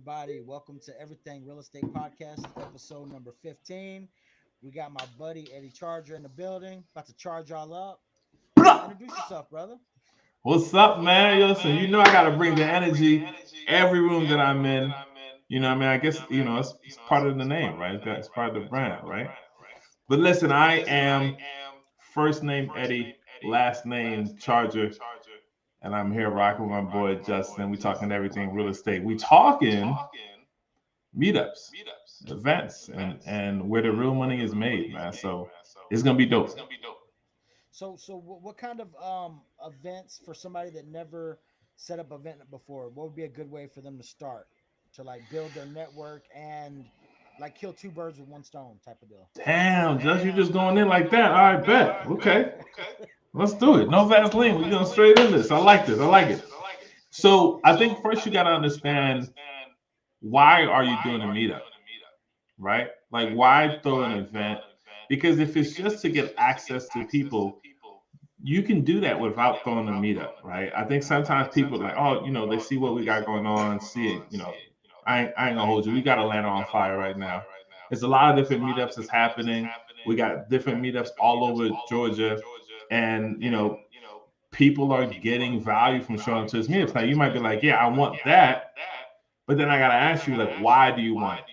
everybody. Welcome to Everything Real Estate Podcast, episode number 15. We got my buddy Eddie Charger in the building, about to charge y'all up. Introduce yourself, brother. What's up, man? Yo, listen, you know I gotta bring the energy every room that I'm in. You know, what I mean, I guess it's part of the name, right? It's part of the brand, right? But listen, I am first name Eddie, last name Charger, and I'm here rocking with my boy Justin. We talking everything real estate. We talking meetups, events, and where the real money is made, man. So it's gonna be dope. So what kind of events for somebody that never set up an event before? What would be a good way for them to start to like build their network and like kill two birds with one stone type of deal? Damn, Just you just going in like that. All right, bet. Okay. Let's do it. No Vaseline. We're going straight in this. I like this. I like it. So I think first you got to understand, why are you doing a meetup, right? Like, why throw an event? Because if it's just to get access to people, you can do that without throwing a meetup, right? I think sometimes people are like, oh, they see what we got going on, see it, I ain't gonna hold you. We got Atlanta on fire right now. There's a lot of different meetups that's happening. We got different meetups all over Georgia, and people are getting value from showing to this meetups. Now you might be like, yeah, I want that, but then I gotta ask you, like, why do you want it,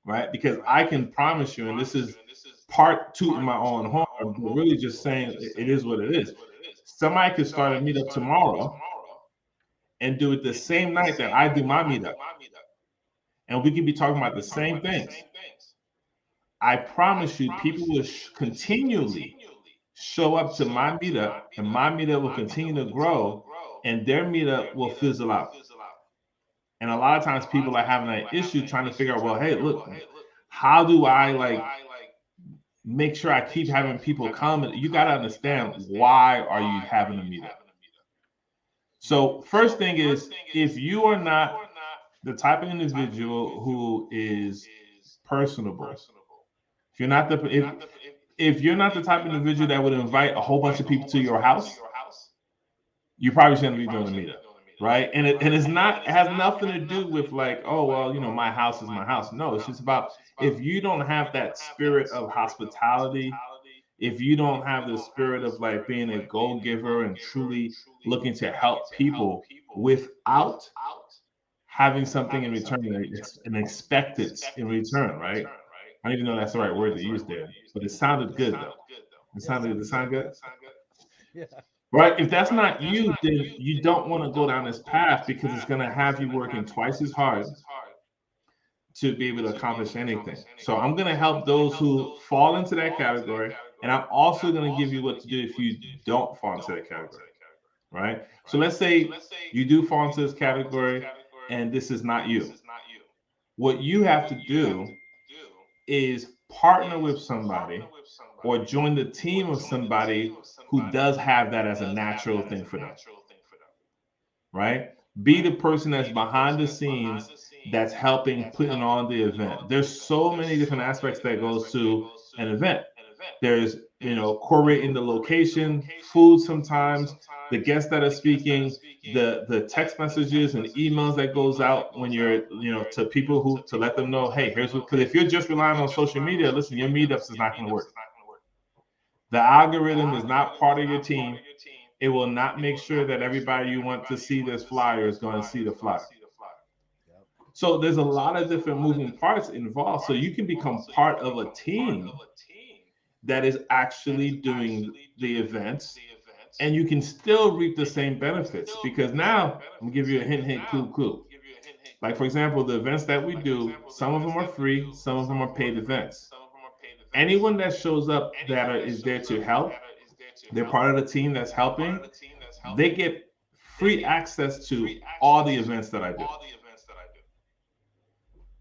right? Because I can promise you, and this is part two in my own horn, but really just saying it is what it is. Somebody could start a meetup tomorrow and do it the same night that I do my meetup, and we could be talking about the same things. I promise you, people will continually show up to my meetup, and my meetup will continue to grow, and their meetup will fizzle out. And a lot of times, people are having an issue trying to figure out, well, hey, look, how do I like make sure I keep having people come? And you got to understand, why are you having a meetup? So first thing is, if you are not the type of individual who is personable, if you're not the if you're not the type of individual that would invite a whole bunch of people to your house, you probably shouldn't be doing a meetup, right? And it's not, it has nothing to do with like, oh well, my house is my house. No, it's just about, if you don't have that spirit of hospitality, if you don't have the spirit of like being a go giver and truly looking to help people without having something in return, an expectance in return, right? I don't even know that's the right word to use there, but it sounded good though. It sounded good. Yeah. Right? If that's not you, then you don't want to go down this path, because it's going to have you working twice as hard to be able to accomplish anything. So I'm going to help those who fall into that category, and I'm also going to give you what to do if you don't fall into that category, right? So let's say you do fall into this category and this is not you. What you have to do is partner with somebody or join the team of somebody who does have that as a natural thing for them, right? Be the person that's behind the scenes, that's helping putting on the event. There's so many different aspects that goes to an event. There's, curating the location, food sometimes, the guests that are speaking, the text messages and emails that goes out when you're, to people, who to let them know, hey, here's what, because if you're just relying on social media, listen, your meetups is not going to work. The algorithm is not part of your team. It will not make sure that everybody you want to see this flyer is going to see the flyer. Yep. So there's a lot of different moving parts involved. So you can become part of a team that is actually doing the events, and you can still reap the same benefits, because now I'm gonna give you a hint, clue. Like, for example, the events that we do, some of them are free, some of them are paid events. Anyone that shows up that is there to help, they're part of the team that's helping, they get free access to all the events that I do.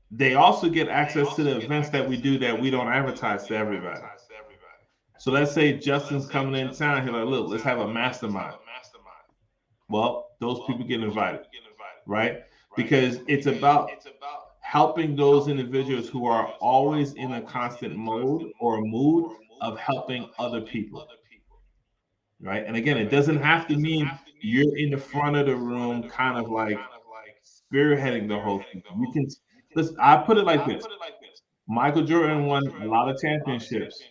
They also get access to the events that we do that we don't advertise to everybody. So let's say Justin's coming in town. He's like, look, let's have a mastermind. Well, those people get invited, right? Because it's about helping those individuals who are always in a constant mode or mood of helping other people, right? And again, it doesn't have to mean you're in the front of the room, kind of like spearheading the whole thing. You can listen. I put it like this: Michael Jordan won a lot of championships,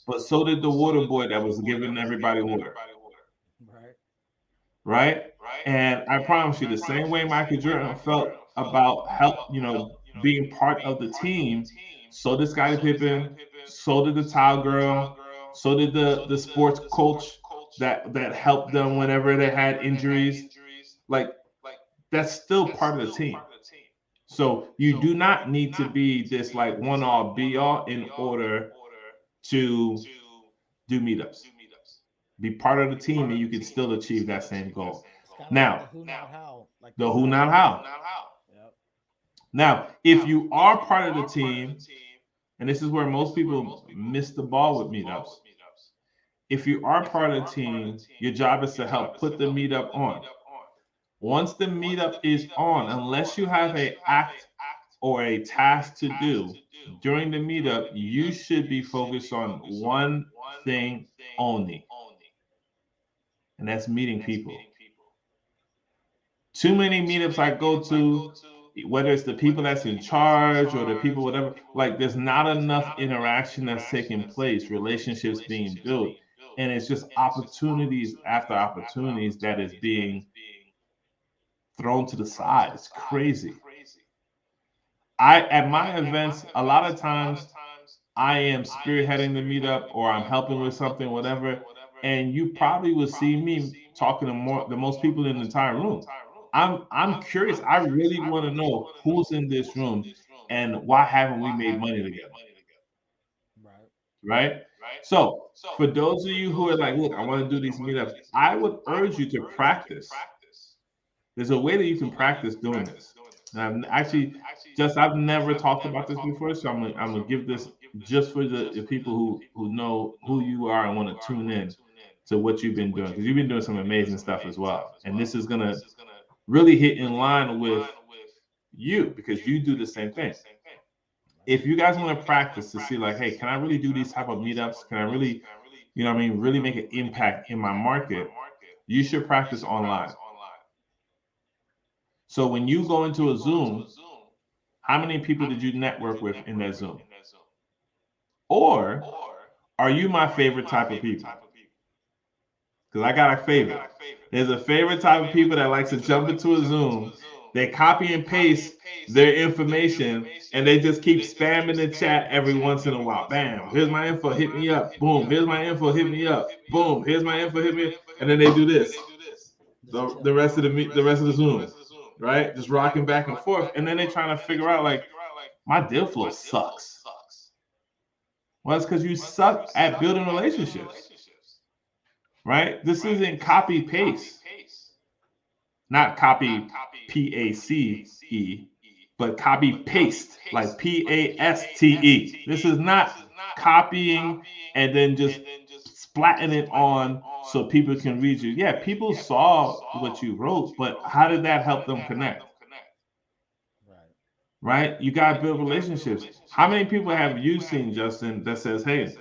but so did the water boy that was giving everybody water, Right. right? And I promise you, the same way Michael Jordan felt about help, being part of the team, so did Scottie Pippen, so did the towel girl, so did the sports coach that helped them whenever they had injuries. Like that's still part of the team. So you do not need to be this like one all be all in order to do meetups. Be part of the team and you can still achieve that same goal. It's kind of like the Now, who, not how, like the the who, first not step. how. Yep. Now, if you are part of the team, and this is where most people miss the ball with meetups, if you are part of the team, your job is to help put the meetup on. Once the meetup is on, unless you have a act or a task to do during the meetup, you should be focused on one thing only, and that's meeting people. Too many meetups I go to, whether it's the people that's in charge or the people, whatever, like there's not enough interaction that's taking place, relationships being built. And it's just opportunities after opportunities that is being thrown to the side. It's crazy. At my events, a lot of times I am spearheading the meetup or I'm helping with something, whatever, and you probably will see me talking to more the most people in the entire room. I'm curious. I really want to know who's in this room and why haven't we made money together, Right. right? So for those of you who are like, look, I want to do these meetups, I would urge you to practice. There's a way that you can practice doing this. And actually, just I've never talked about this before, so I'm gonna give this just for the people who know who you are and want to tune in to what you've been doing because you've been doing some amazing stuff as well. And this is gonna really hit in line with you because you do the same thing. Right. If you guys want to practice to see like, hey, can I really do these type of meetups? Can I really, what I mean, really make an impact in my market? You should practice online. So when you go into a Zoom, how many people did you network with in that Zoom? Or are you my favorite type of people? Because I got a favorite. There's a favorite type of people that likes to jump into a Zoom. They copy and paste their information and they just keep spamming the chat every once in a while. Bam, here's my info, hit me up. Boom, here's my info, hit me up. Boom, here's my info, hit me up. And then they do this. Just The chilling. rest of the rest of the Zoom, right? Just rocking back and forth. And then they trying to figure out like my deal flow sucks. Well, it's because you suck at building relationships, right? This isn't copy paste, not copy PACE, but copy paste, like PASTE. This is not copying and then just splatting it on so people can read you. Yeah, people saw what you wrote, but how did that help them connect? Right. Right? You got to build relationships. How many people have you seen, Justin, that says, hey,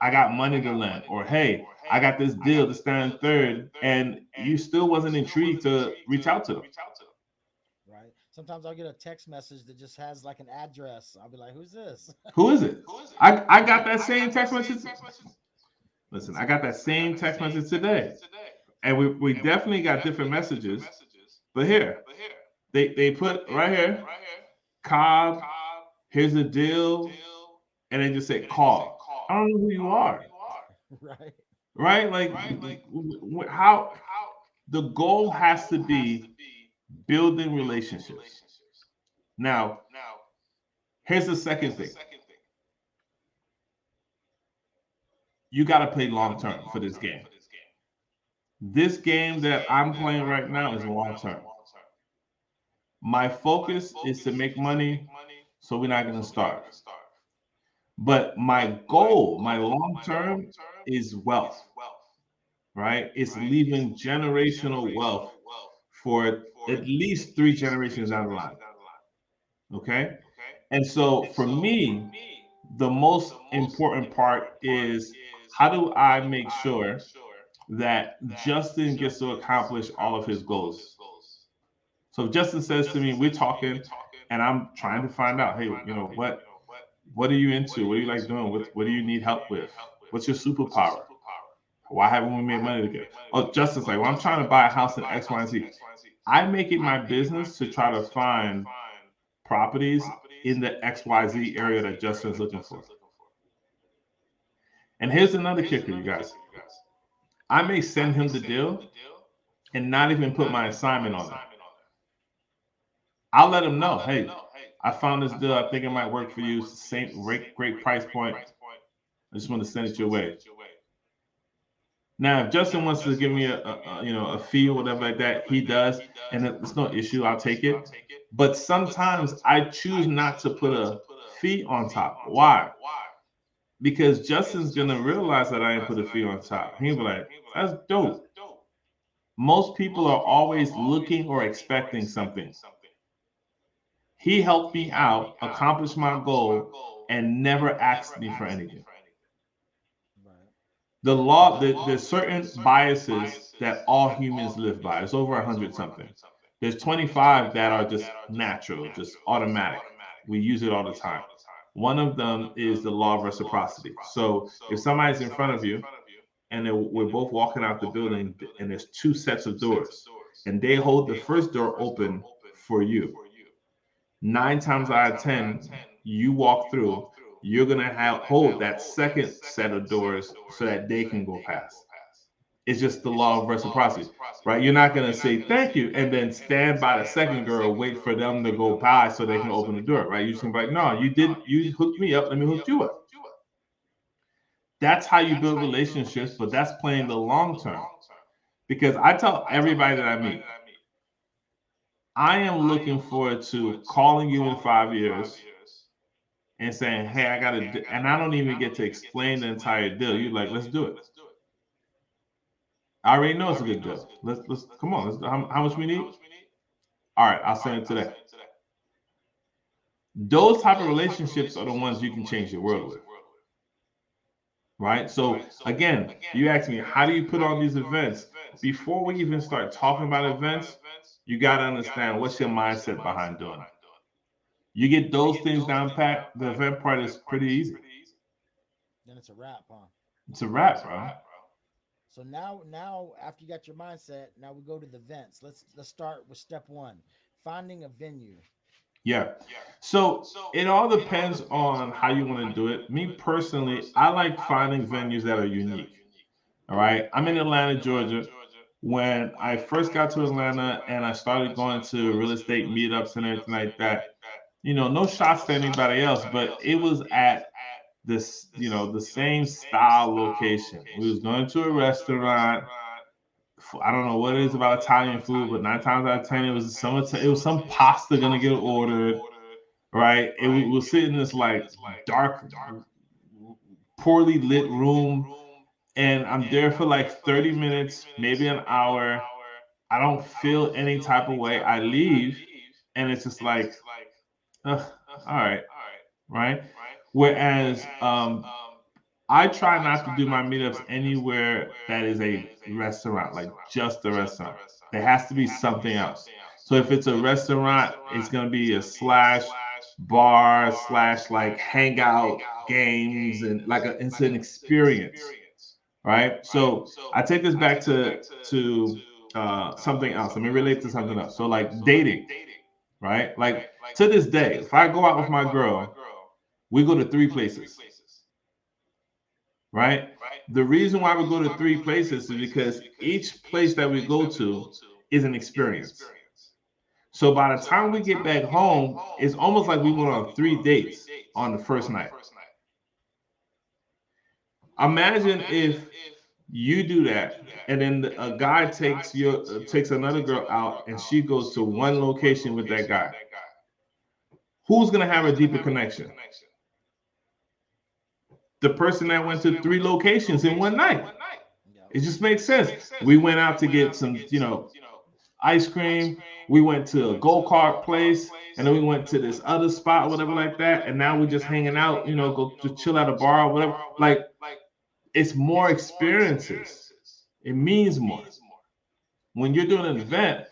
I got money to lend, or hey, I got this deal to stand third, and you still wasn't intrigued to reach out to them? Right. Sometimes I'll get a text message that just has like an address. I'll be like, "Who's this?" Who is it? I got that same text message. Listen, It's I got that same text message today. And we definitely got different messages. But here, they put right here, Cobb, here's the deal, and they just say call. I don't know who you are, right. right? Like how the goal has to be building relationships. Now, here's the second thing. You got to play long term for this game. This game that I'm playing right now is long term. My focus is to make money, so we're not going to starve. But my goal, my long term, is wealth, right? It's leaving generational wealth for at least three generations down the line. Okay. And so for me, the most important part is how do I make sure that Justin gets to accomplish all of his goals? So if Justin says to me, we're talking, and I'm trying to find out, hey, what are you into? What do you like doing? What do you need help with? What's your superpower? Why haven't we made money together? Oh, Justin's like, well, I'm trying to buy a house in X, Y, and Z. I make it my business to try to find properties in the XYZ area that Justin's looking for. And here's another kicker, you guys. I may send him the deal and not even put my assignment on there. I'll let him know, hey, I found this deal. I think it might work for you. It's the same great price point. I just want to send it your way. Now, if Justin wants to give me a fee or whatever like that, he does, and it's no issue. I'll take it. But sometimes I choose not to put a fee on top. Why? Because Justin's gonna realize that I didn't put a fee on top. He'll be like, "That's dope." Most people are always looking or expecting something. He helped me out, accomplish my goal, and never asked me for anything. Right. There's certain biases that all humans live by. It's over 100 something. There's 25 that are just natural, just automatic. We use it all the time. One of them is the law of reciprocity. So if somebody's in front of you and we're both walking out the building and there's two sets of doors and they hold the first door open for you, 9 times out of 10, you walk through, you're going to hold that second set of doors so that they can go past. It's just the law of reciprocity, right? You're not going to say thank you and then stand by the second girl, wait for them to go by so they can open the door, right? You're just going to be like, no, you hooked me up, let me hook you up. That's how you build relationships, but that's playing the long term. Because I tell everybody that I meet, I am looking forward to calling you in 5 years and saying, "Hey, I got to," and I don't even get to explain the entire deal. You're like, "Let's do it." I already know it's a good deal. Let's come on. How much we need? All right, I'll send it today. Those type of relationships are the ones you can change your world with, right? So again, you ask me, how do you put on these events? Before we even start talking about events, you got to understand what's your mindset behind doing it. You get those things down pat, the event part is pretty easy. Then it's a wrap, huh? It's a wrap, bro. So now after you got your mindset, now we go to the events. Let's start with step one, finding a venue. Yeah. So it all depends on how you want to do it. Me personally, I like finding venues that are unique. All right. I'm in Atlanta, Georgia. When I first got to Atlanta and I started going to real estate meetups and everything like that, no shots to anybody else, but it was at this, the same style location. We was going to a restaurant. I don't know what it is about Italian food, but 9 times out of 10, it was some pasta gonna get ordered, right? It was sitting in this like dark, poorly lit room, and I'm there for like 30 minutes, maybe an hour. I don't feel any type of way. I leave, and it's just like, ugh, all right? Whereas I try not to do my meetups anywhere that is a restaurant, like just a restaurant. There has to be something else. So if it's a restaurant, it's gonna be a slash bar slash like hangout games and it's an experience, right? So I take this back to something else. Let me relate to something else. So like dating, right? Like to this day, if I go out with my girl, we go to three places, right? The reason why we go to three places is because each place that we go to is an experience. So by the time we get back home, it's almost like we went on 3 dates on the first night. Imagine if you do that, and then a guy takes another girl out, and she goes to one location with that guy. Who's gonna have a deeper connection? The person that went to three locations in one night. Yep. It just makes sense. We went out to get some, ice cream. We went to a go-kart place, and then we went to this other spot, whatever like that. And now we're just hanging out, go to chill at a bar or whatever. Like it's more experiences. It means more. When you're doing an event,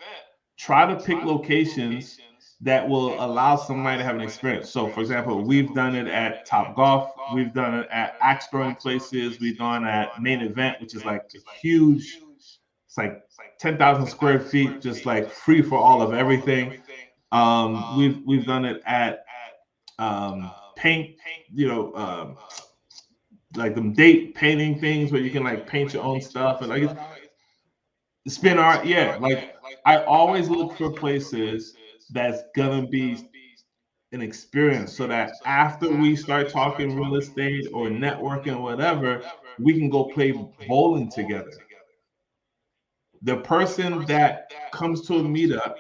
try to pick locations that will allow somebody to have an experience. So, for example, we've done it at Top Golf, we've done it at axe throwing places, we've done it at Main Event, which is like a huge, it's like 10,000 square feet, just like free for all of everything. We've done it at paint, you know, like them date painting things where you can like paint your own stuff and like Spin art. it's spin art. Yeah, like I always look for places that's gonna be an experience so that after we start talking real estate or networking or whatever, we can go play bowling together. The person that comes to a meetup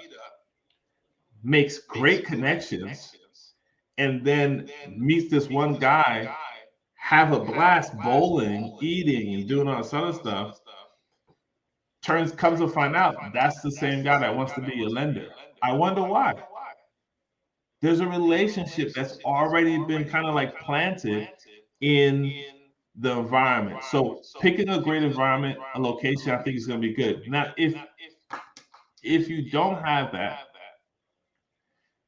makes great connections and then meets this one guy, have a blast bowling, eating, and doing all this other stuff. Turns comes to find out that's the same guy that wants to be a lender. I wonder why. There's a relationship that's already been kind of like planted in the environment. So picking a great environment, a location, I think is going to be good. Now, if you don't have that,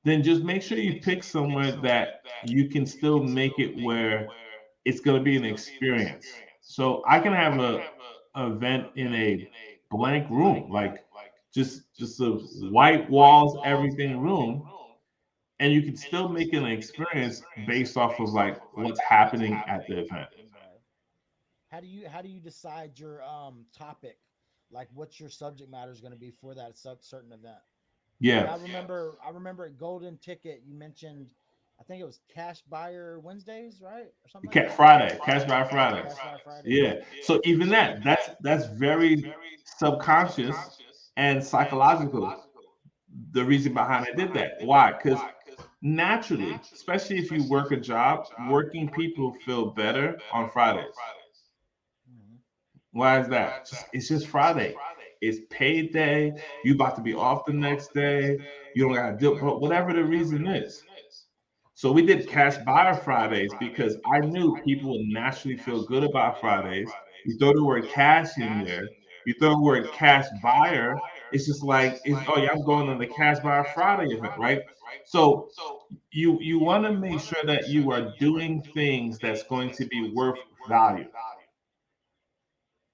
then just make sure you pick somewhere that you can still make it where it's going to be an experience. So I can have a event in a blank room, like just a white walls, everything room, and you can still make an experience based off of like what's happening at the event. Right. How do you decide your topic? Like, what's your subject matter is going to be for that certain event? Like, Yeah, I remember at Golden Ticket you mentioned, I think it was Cash Buyer Wednesdays, right, or something like that. Friday, Cash by Yeah, Fridays. Cash Buyer Fridays. Yeah. So even that's very subconscious and psychological. The reason behind I did that. Why? Because naturally, especially if you work a job, working people feel better on Fridays. Hmm. Why is that? It's just Friday. It's payday. You about to be off the next day. You don't gotta do but whatever the reason is. So we did cash buyer Fridays because I knew people would naturally feel good about Fridays. You throw the word cash in there, you throw the word cash buyer, it's just like it's oh yeah, I'm going on the cash buyer Friday event, right? So you want to make sure that you are doing things that's going to be worth value,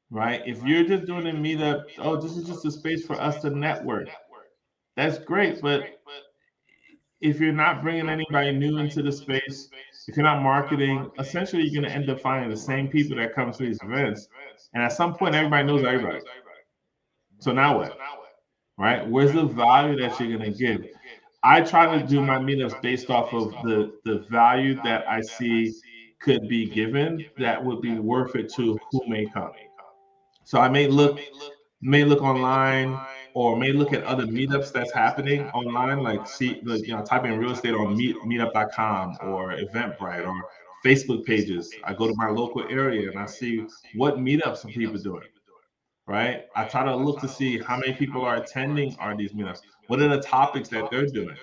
right? If you're just doing a meetup, oh, this is just a space for us to network. That's great, but if you're not bringing anybody new into the space, if you're not marketing, essentially you're going to end up finding the same people that come to these events. And at some point, everybody knows everybody. So Right. now what? Right? Where's the value that you're going to give? I try to do my meetups based off of the value that I see could be given that would be worth it to who may come. So I may look online or may look at other meetups that's happening online, like see like type in real estate on meetup.com or Eventbrite or Facebook pages. I go to my local area and I see what meetups some people doing, right? I try to look to see how many people are attending are these meetups. What are the topics that they're doing?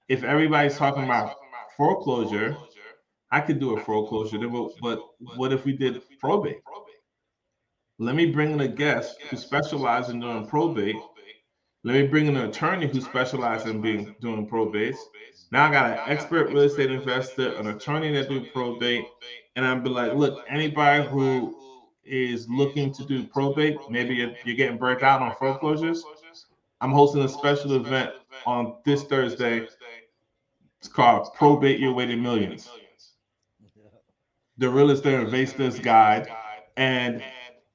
If everybody's talking about foreclosure, I could do a foreclosure, but what if we did probate? Let me bring in a guest who specializes in doing probate. Let me bring in an attorney who specializes in being doing probates. Now I got an expert real estate investor, an attorney that do probate, and I'd be like, look, anybody who is looking to do probate, maybe you're getting burnt out on foreclosures. I'm hosting a special event on this Thursday. It's called Probate Your Way to Millions, Yeah. the real estate investors guide, and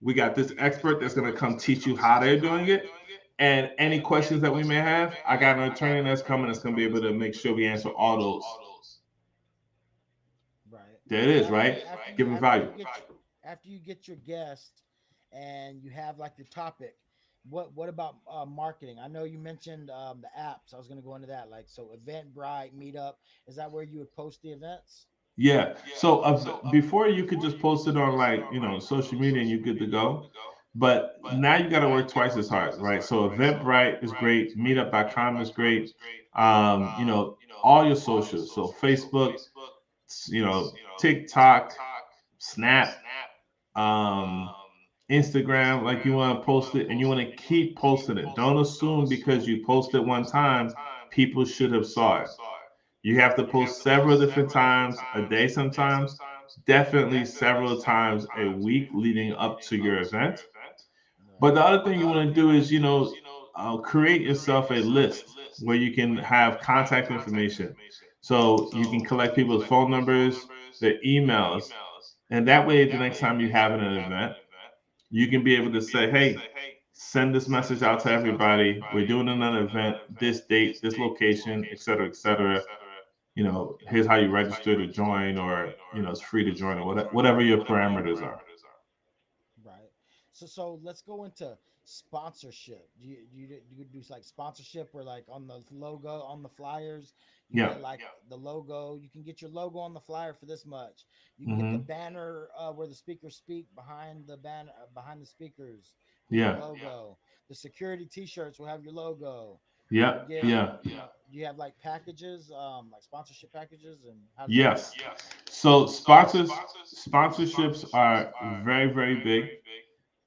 we got this expert that's going to come teach you how they're doing it. And any questions that we may have, I got an attorney that's coming that's going to be able to make sure we answer all those. Right. There it So is, after right? you after you Giving after value. you get after you get your guest and you have like your topic, what about marketing? I know you mentioned the apps. I was going to go into that. Like, so Eventbrite, Meetup. Is that where you would post the events? Yeah. So before you could just post it on like social media and you're good to go. But now you got to work twice as hard, right? So Eventbrite is great, Meetup.com is great. All your socials, so Facebook, TikTok, Snap, um, Instagram, like you want to post it and you want to keep posting it. Don't assume because you posted one time, people should have saw it. You have to post several different times a day sometimes, definitely several times a week leading up to your event. Right. But the other thing you want to do is, create yourself a list where you can have contact information. So you can collect people's phone numbers, their emails, and that way, the next time you have an event, you can be able to say, hey, send this message out to everybody. We're doing another event, this date, this location, et cetera, et cetera. Here's how you register to join, or, it's free to join, or whatever your parameters are. Right. So let's go into sponsorship. Do you do like sponsorship where like on the logo on the flyers you Yeah. get like the logo. You can get your logo on the flyer for this much. You can get the Hmm. banner where the speakers speak behind the banner behind the speakers with your Yeah. logo. The security T-shirts will have your logo. You Yeah. get Yeah. do you have like packages like sponsorship packages and how does that work? Yes. So sponsorships are very, very big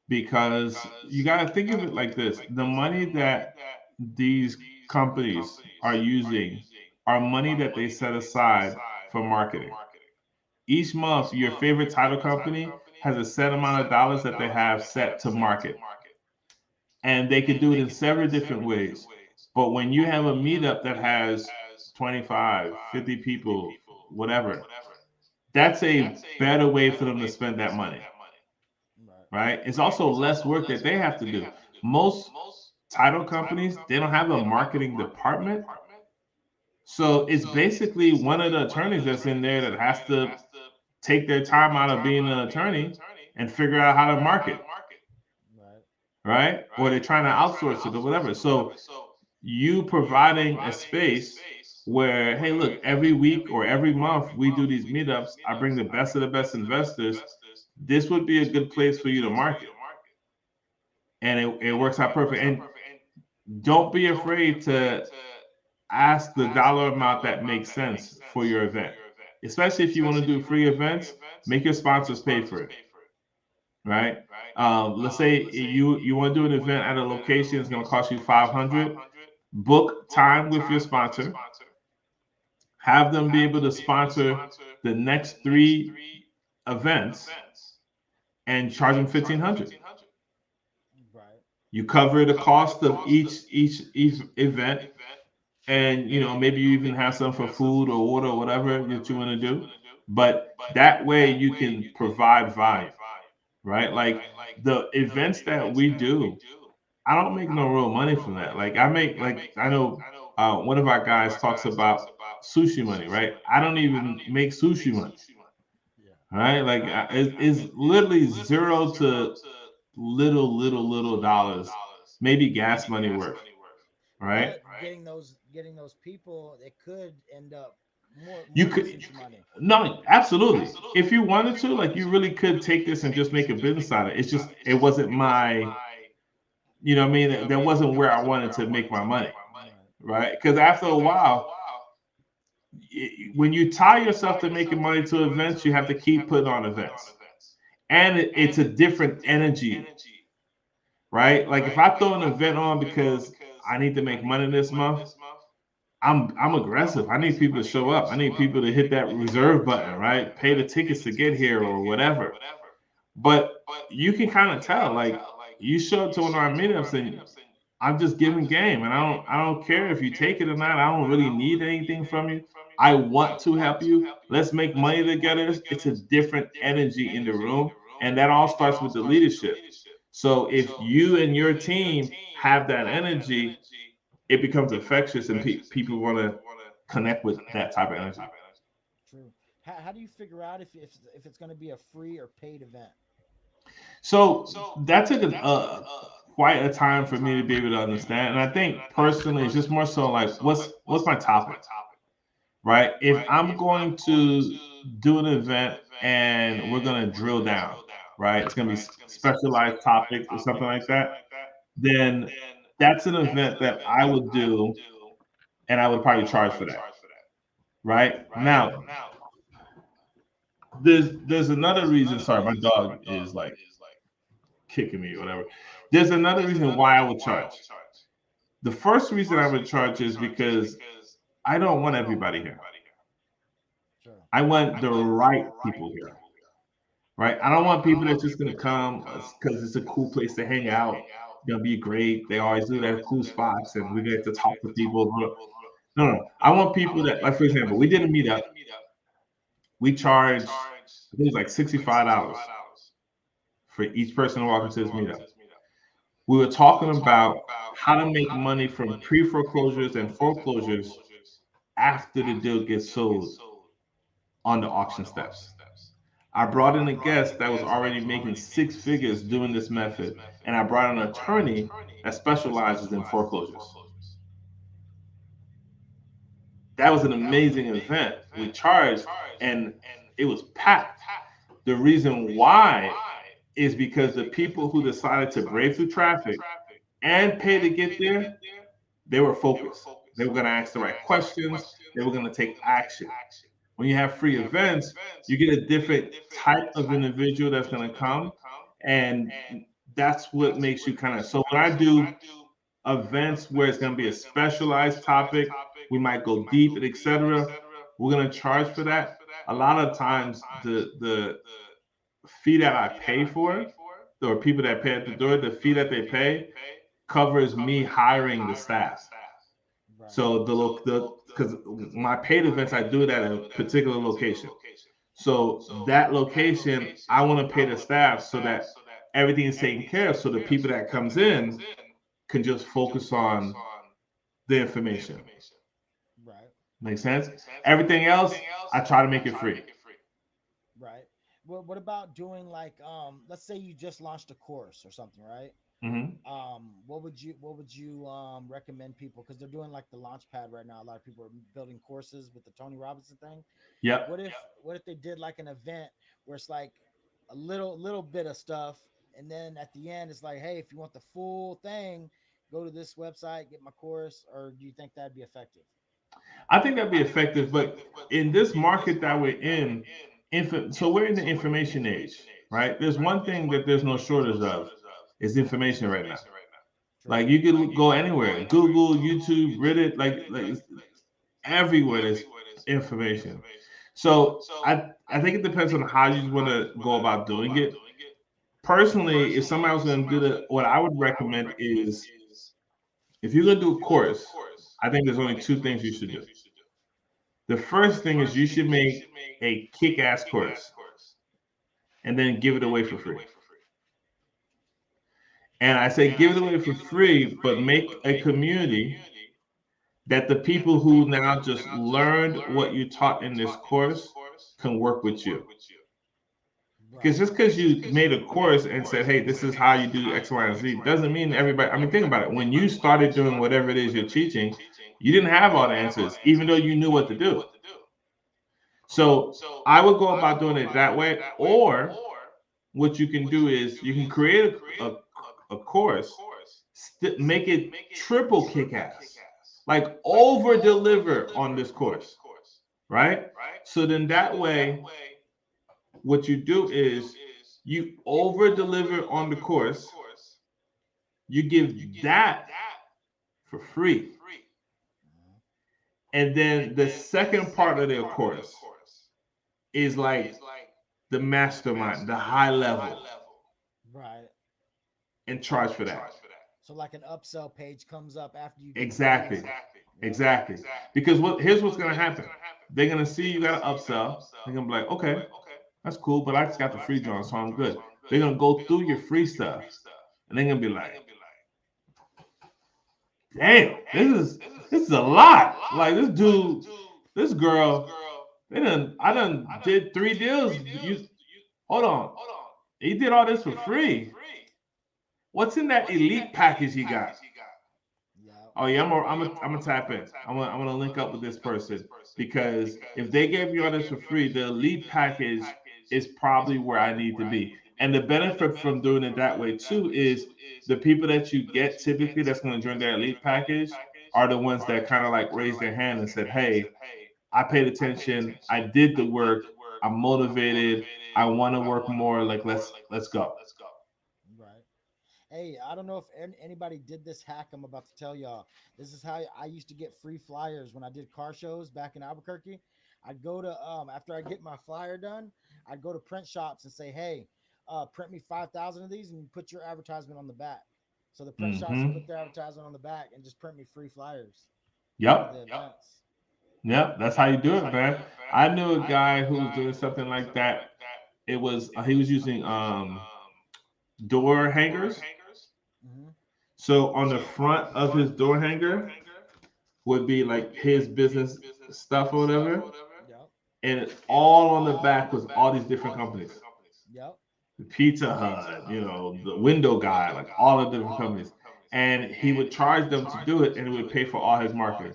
because you got to think of it like this: the money that these companies are using are money that they set aside for marketing. Each month, your favorite title company has a set amount of dollars that they have set to market, and they could do it in several different ways. But when you have a meetup that has 25, 50 people, whatever, that's a better way for them to spend that money, Right. right? It's also less work that they have to do. Most title companies, they don't have a marketing department. So it's basically one of the attorneys that's in there that has to take their time out of being an attorney and figure out how to market, Right. right? Or they're trying to outsource it or whatever. So you providing a space where, hey, look, every week or every month we do these meetups. I bring the best of the best investors. This would be a good place for you to market. And it works out perfect. And don't be afraid to ask the dollar amount that makes sense for your event. Especially if you want to do free events, make your sponsors pay for it, right? Let's say you want to do an event at a location, it's going to cost you 500. Book time with your sponsor, have them be able to sponsor the next three events, and charge them 1,500. Right. You cover the cost of each event, and maybe you even have some for food or water or whatever that you want to do. But that way you can provide value, right? Like the events that we do, I don't make no real money from that. Like I know one of our guys talks about sushi money, right? I don't even make sushi money, Yeah. right? Like it's literally zero to little dollars, maybe gas money worth, right? But getting those people, it could end up You more than could sushi money. no, absolutely. If you wanted to, like, you really could take this and just make a business out of it. It's just it wasn't my, what I mean. That wasn't where I wanted to make my money, Right. right? Because after a while, when you tie yourself to making money to events, you have to keep putting on events, and it's a different energy, right? Like if I throw an event on because I need to make money this month, I'm aggressive. I need people to show up. I need people to hit that reserve button, right? Pay the tickets to get here or whatever. But you can kind of tell, like you show up to one of our meetups and I'm just giving game, and I don't care if you take it or not. I don't really need anything from you. I want to help you. Let's make money together. It's a different energy in the room, and that all starts with the leadership. So if you and your team have that energy, it becomes infectious, and people want to connect with that type of energy. True. How do you figure out if it's going to be a free or paid event? So that took quite a time for me to be able to understand. And I think personally, it's just more so like, what's my topic, right? If I'm going to do an event and we're going to drill down, right? It's going to be specialized topics or something like that. Then that's an event that I would do, and I would probably charge for that, right? Now, there's another reason. Sorry, my dog is like kicking me or whatever. There's another reason why I would charge. The first reason I would charge is because I don't want everybody here. Sure. I want the right people here, right? I don't want people that's just gonna come because it's a cool place to hang out. It's gonna be great. They always do their cool spots, and we get to talk to people. No, no. I want people that, like for example, we did a meetup. We charged, I think it was like $65 for each person to walk into this meetup. We were talking about how to make money from pre foreclosures and foreclosures after the deal gets sold on the auction steps. I brought in a guest that was already making six figures doing this method, and I brought an attorney that specializes in foreclosures. That was an amazing event. We charged, and it was packed. The reason why is because the people who decided to brave through traffic and pay to get there, they were focused. They were going to ask the right questions. They were going to take action. When you have free events, you get a different type of individual that's going to come, and that's what makes you kind of. So when I do events where it's going to be a specialized topic, we might go deep and etc. We're going to charge for that. A lot of times, the fee that I pay for, or people that pay at the door, the fee that they pay covers me hiring the staff. Right. So the because my paid events I do it at a particular location. So that location I want to pay the staff so that everything is taken care of. So the people that comes in can just focus on the information. Right. Make sense? Everything else I try to make it free. Right. Well, what about doing like let's say you just launched a course or something, right? Hmm. What would you recommend people, because they're doing like the launch pad right now, a lot of people are building courses with the Tony Robinson thing. Yep. What if they did like an event where it's like a little bit of stuff, and then at the end it's like, hey, if you want the full thing, go to this website, get my course? Or do you think that'd be effective? I think that'd be effective, but in this market that we're in, so we're in the information age, right? There's one thing that there's no shortage of is information right now. True. Like you could go anywhere, Google, YouTube, Reddit, like everywhere there's information. So I think it depends on how you want to go about doing it. Personally, if somebody was going to do that, what I would recommend is if you're going to do a course, I think there's only two things you should do. The first thing is you should make a kick-ass course and then give it away for free. And I say give it away for free, but make a community that the people who now just learned what you taught in this course can work with you. Because Right. just because you made a course and said, hey, this is how you do X, Y, and Z, doesn't mean everybody. I mean, think about it. When you started doing whatever it is you're teaching, you didn't have all the answers, even though you knew what to do. So I would go about doing it that way. Or what you can do is you can create a course, make it triple kick ass, like over deliver on this course, right? So then that way, what you do is you over deliver on the course, you give that for free. Mhm. And then the second part of the course is like the mastermind, the high level, Right. and charge for that. So like an upsell page comes up after you get the base. Exactly. Yep. Exactly. Because here's what's gonna happen. They're gonna see you got an upsell. They're gonna be like, okay, that's cool, but I just got the free John, so I'm good. They're gonna go through your free stuff, and they're gonna be like, damn, this is a lot. Like this dude, this girl, I done did 3 deals. Hold on, he did all this for free. What's in that elite package he got? Yep. Oh yeah, I'm gonna tap in. I'm gonna link up with this person because if they gave me all this for free, the elite package is probably where I need to be. And the benefit from doing it that way too is the people that you get typically that's gonna join their elite package are the ones that kind of like raised their hand and said, "Hey, I paid attention. I did the work. I'm motivated. I want to work more. Like let's go." Hey, I don't know if anybody did this hack I'm about to tell y'all. This is how I used to get free flyers when I did car shows back in Albuquerque. I'd go to after I get my flyer done, I'd go to print shops and say, "Hey, print me 5,000 of these and you put your advertisement on the back." So the print shops would Mm-hmm. put their advertisement on the back and just print me free flyers for Yep. the events. Yep. That's how you do it, man. I knew a guy who was doing something like that. It was he was using door hangers. Hmm. So on the front of his door hanger would be like his business stuff or whatever, Yep. and all on the back was all these different companies. Yep. The Pizza Hut, the window guy, like all the different companies. And he would charge them to do it and he would pay for all his marketing.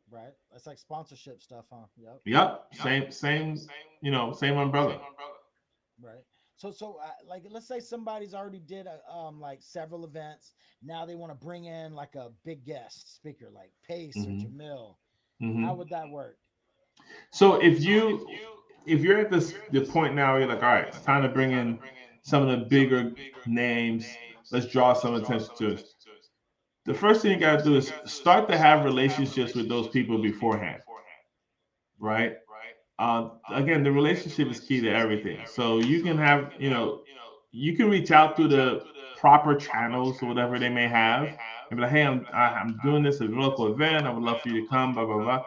Right. That's like sponsorship stuff, huh? Yep. Yep. Same umbrella. Right. So like, let's say somebody's already did like several events. Now they want to bring in like a big guest speaker, like Pace or Hmm. Jamil. How Hmm. would that work? So if you're at the point now where you're like, all right, it's time to bring in some of the bigger names, let's draw some attention to us. The first thing you gotta do is start to have relationships with those people beforehand, Right. right? Again, the relationship is key to everything. So you can have, you can reach out through the proper channels or whatever they may have, and be like, hey, I'm doing this at a local event. I would love for you to come, blah blah blah.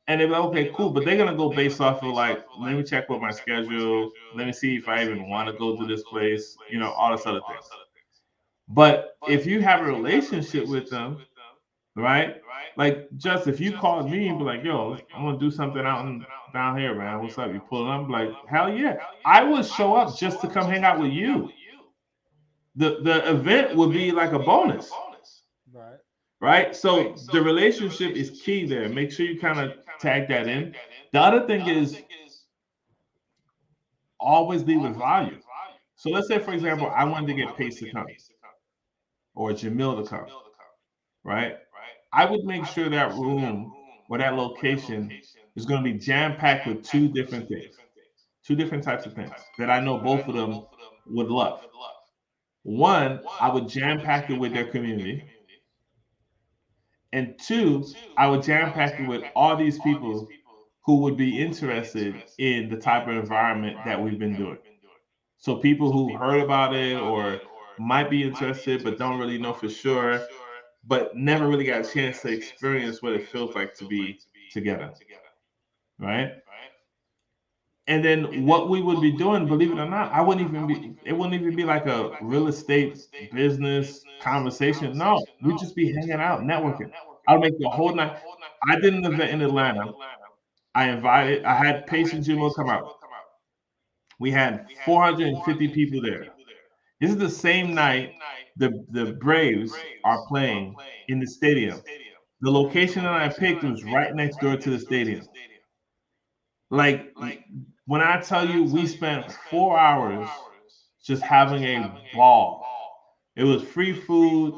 And they're like, okay, cool, but they're gonna go based off of like, let me check with my schedule, let me see if I even want to go to this place, all this other things. But if you have a relationship with them, right? Like just if you called me and be like, yo, I'm gonna do something down here, man. What's up? You pulling up? I'm like, hell yeah. I would show up just to come hang out with you. The event would be like a bonus, Right. right? So the relationship is key there. Make sure you kind of tag that in. The other thing is always leave with value. So let's say, for example, I wanted to get Pace to come or Jamil to come, right? I would make sure that room or that location is going to be jam packed with two different things, two different types of things that I know both of them would love. One, I would jam pack it with their community. And two, I would jam pack it with all these people who would be interested in the type of environment that we've been doing. So people who heard about it or might be interested but don't really know for sure, but never really got a chance to experience what it feels like to be together, right? And then what we would be doing, believe it or not, it wouldn't even be like a real estate business conversation. No, we'd just be hanging out, networking. I would make the whole night. I did an event in Atlanta. I had Pace and Jimo come out. We had 450 people there. This is the same night the Braves are playing in the stadium. The location that I picked was right next door to the stadium. Like when I tell you we spent 4 hours just having a ball. It was free food,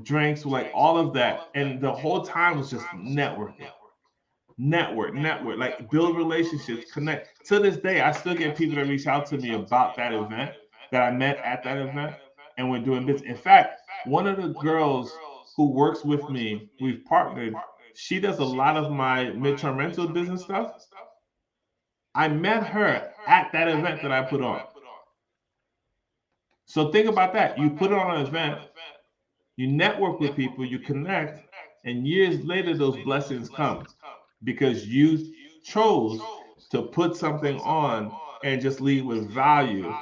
drinks, like all of that. And the whole time was just networking. Network, like build relationships, connect. To this day, I still get people that reach out to me about that event that I met at that event, and we're doing business. In fact, one of the girls who works with me, we've partnered. She does a lot of my midterm rental business stuff. I met her at that event that I put on. So think about that. You put on an event, you network with people, you connect, and years later, those blessings come because you chose to put something on and just lead with value.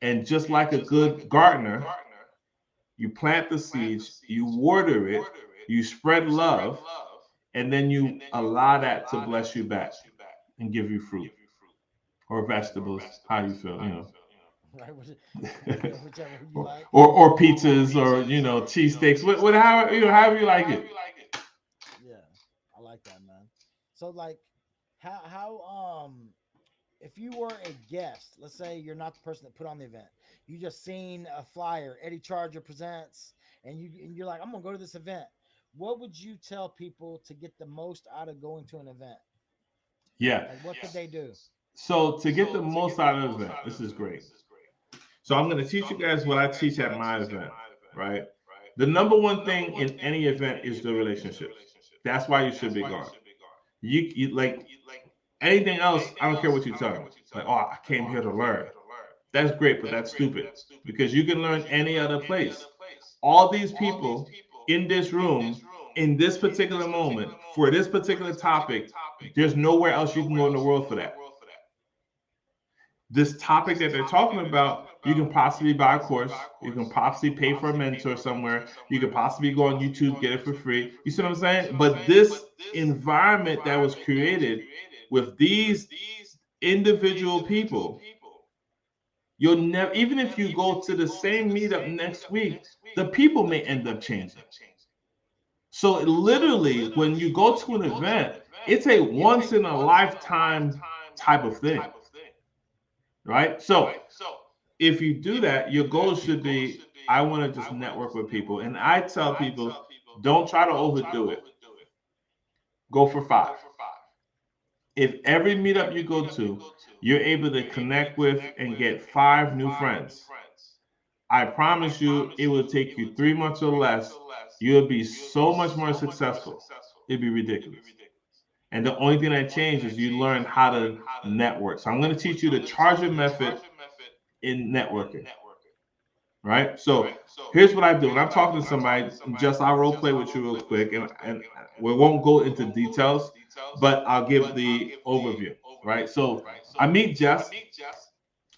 And just like a good gardener, you plant the seeds, you water it, you spread love, and then you allow that to bless you back and give you fruit or vegetables, how you feel. Right. Whichever you or, like. or pizzas or cheesesteaks, however you like it. Yeah, I like that, man. So like, how if you were a guest, let's say you're not the person that put on the event, you just seen a flyer, Eddie Charger presents, and you're like, I'm gonna go to this event. What would you tell people to get the most out of going to an event? Yeah. Like, what could they do? So to get the most out of the event, this is great. So I'm going to teach you guys what I teach at my event, right? The number one thing in any event is the relationships. That's why you should be gone. You like anything else, I don't care what you tell me. Like, oh, I came here to learn. That's great, but that's stupid because you can learn any other place. All these people in this room, in this particular moment, for this particular topic, there's nowhere else you can go in the world for that. This topic that they're talking about, you can possibly buy a course, you can possibly pay for a mentor somewhere, you can possibly go on YouTube, get it for free. You see what I'm saying? But this environment that was created with these individual people, you'll never, even if you go to the same meetup next week, the people may end up changing. So literally, when you go to an event, it's a once in a lifetime type of thing, right? So if you do that, your goal should be, I want to just network with people. And I tell people, don't try to overdo it. Go for five. If every meetup you go to, you're able to connect with and get five new friends, I promise you, it will take you 3 months or less. You'll be so much more successful. It'd be ridiculous. And the only thing that changes is you learn how to network. So I'm going to teach you the charging method in networking. Right? So here's what I do when I'm talking to somebody. Just I'll role play with you real quick, and we won't go into details, but I'll give the overview. Right? So I meet Jess.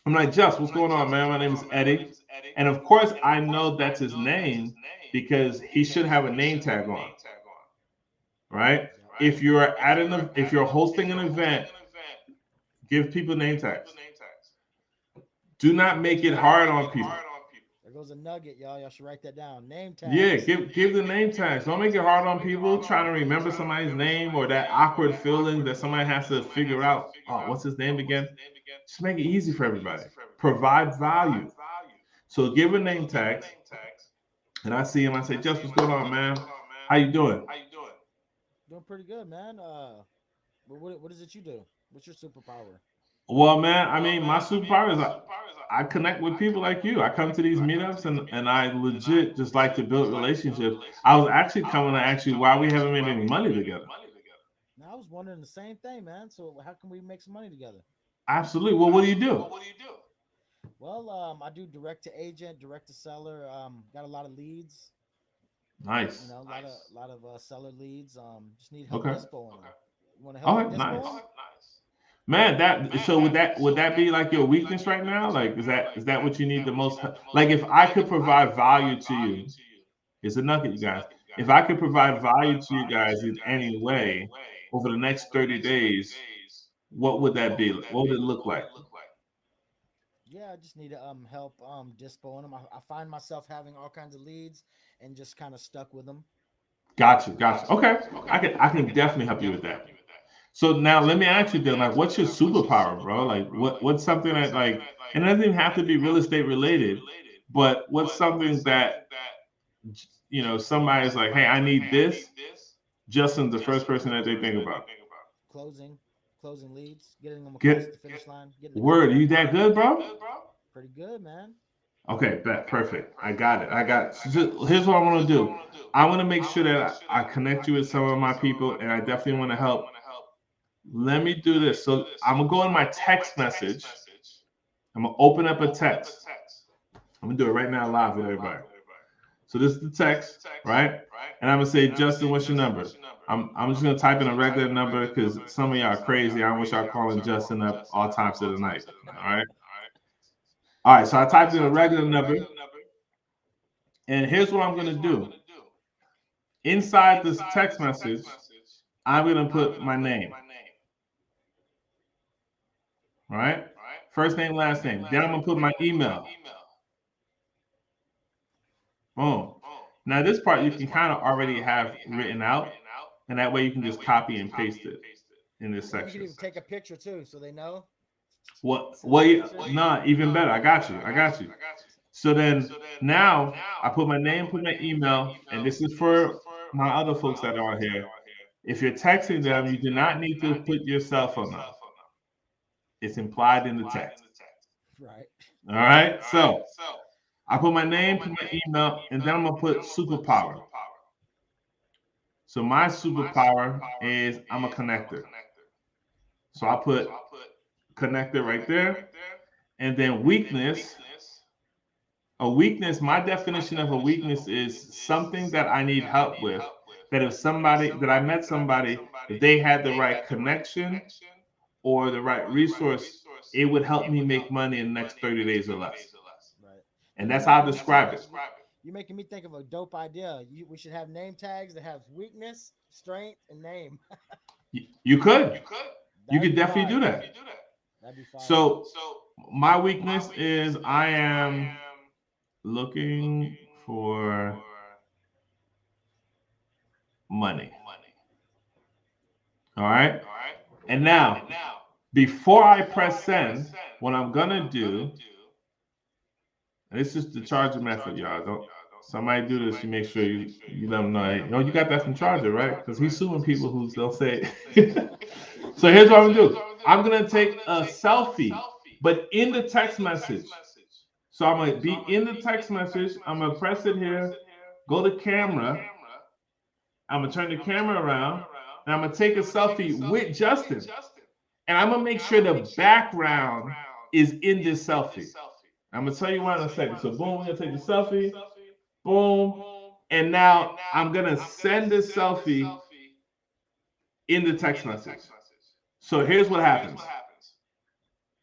I'm like, Jess, what's going on, man? My name is Eddie, and of course I know that's his name because he should have a name tag on. Right? If you're hosting an event, give people name tags. Do not make it hard on people. There goes a nugget, y'all. Y'all should write that down. Name Yeah, tags. give the name tags. Don't make it hard on people trying to remember somebody's name or that awkward feeling that somebody has to figure out. Oh, what's his name again? Just make it easy for everybody. Provide value. So give a name tags, and I see him. I say, Just, what's going on, man? How you doing? Doing pretty good, man. What is it you do? What's your superpower? Well, man, I mean, my superpower is I connect with people like you. I come to these meetups and I legit just like to build relationships. I was actually coming to ask you why we haven't made any money together. Now I was wondering the same thing, man. So how can we make some money together? Absolutely. Well, what do you do? Well, I do direct to agent, direct to seller. Got a lot of leads. You Nice. know, a lot of seller leads. Just need help Okay. dispoing them. You want to help All me right. dispo Nice. them? Man, that so would that be like your weakness right now? Like, is that what you need the most? Like, if I could provide value to you, it's a nugget, you guys. If I could provide value to you guys in any way over the next 30 days, what would that be? What would it look like? Yeah, I just need to help dispoing them. I find myself having all kinds of leads and just kind of stuck with them. Gotcha, gotcha. Okay, I can definitely help you with that. So now let me ask you then, like, what's your superpower, bro? Like, what's something that like, and it doesn't even have to be real estate related, but what's something that somebody's like, hey, I need this. Justin's the first person that they think about. Closing, closing leads, getting them across Get the finish line, getting the word. Are contract you that signed. good, bro? Pretty good, man. Okay, perfect. I got it. I got it. So here's what I want to do. I want to make sure that I connect you with some of my people, and I definitely want to help. Let me do this. So I'm gonna go in my text message. I'm gonna open up a text. I'm gonna do it right now live with everybody. So this is the text, right? And I'm gonna say, Justin, what's your number? I'm just gonna type in a regular number because some of y'all are crazy. I don't wish y'all calling Justin up all times of the night. All right. All right. So I typed in a regular number, and here's what I'm gonna do. Inside this text message, I'm gonna put my name, right? First name, last name. Then I'm gonna put my email. Boom. Now this part you can kind of already have written out, and that way you can just copy and paste it in this And you can section. even take a picture too, so they know. What? Send them Well, a yeah, picture. nah, even better. I got you. I got you. So then now I put my name, put my email, and this is for my other folks that are on here. If you're texting them, you do not need to put your cell phone number. It's implied in the text. Right. All right. So I put my name, put my email, and then I'm gonna put superpower. So my superpower is I'm a connector. So I put connector right there, and then weakness. A weakness, my definition of a weakness is something that I need help with. That if somebody, that I met somebody, if they had the right connection or the right resource, it would help me make money in the next 30 days or less. Right. And You that's how I making me think describe of it. you making me think of a dope idea. We should have name tags that have weakness, strength, and name. You could. You That'd could be definitely do fire. that. That'd be fire. So my weakness is I am looking for money. All right. And now, before I press send, what I'm gonna do, and this is the charger method, y'all. Don't somebody do this. You make sure you let them know. Hey, oh, you got that from Charger, right? Because he's suing people who don't say it. So here's what I'm gonna do. I'm gonna take a selfie, but in the text message. So I'm gonna be in the text message. I'm gonna press it here. Go to camera. I'm gonna turn the camera around, and I'm gonna take a selfie with Justin. And I'm gonna make sure the background is in this selfie. I'm gonna tell you why in a second. So boom, we're gonna take the selfie, boom, and now I'm gonna send this selfie in the text message. So here's what happens.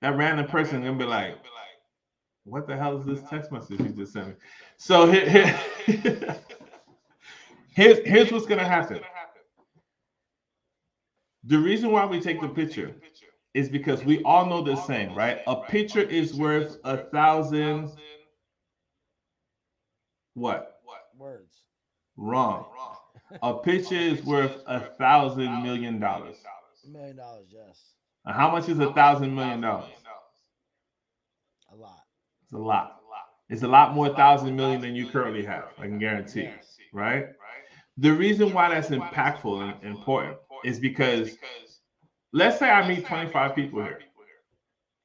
That random person gonna be like, "What the hell is this text message you just sent me?" So here's what's gonna happen. The reason why we take the picture is because we all know the saying, right? A picture is worth 1,000 what? Words. Wrong. Right. A picture is worth $1,000 million. $1 million, yes. Now, how much is $1,000 million? A lot. It's a lot. It's a lot more thousand million than you currently have. I can guarantee. Yes. Right? The reason why that's impactful and important is because let's say I meet 25 people here.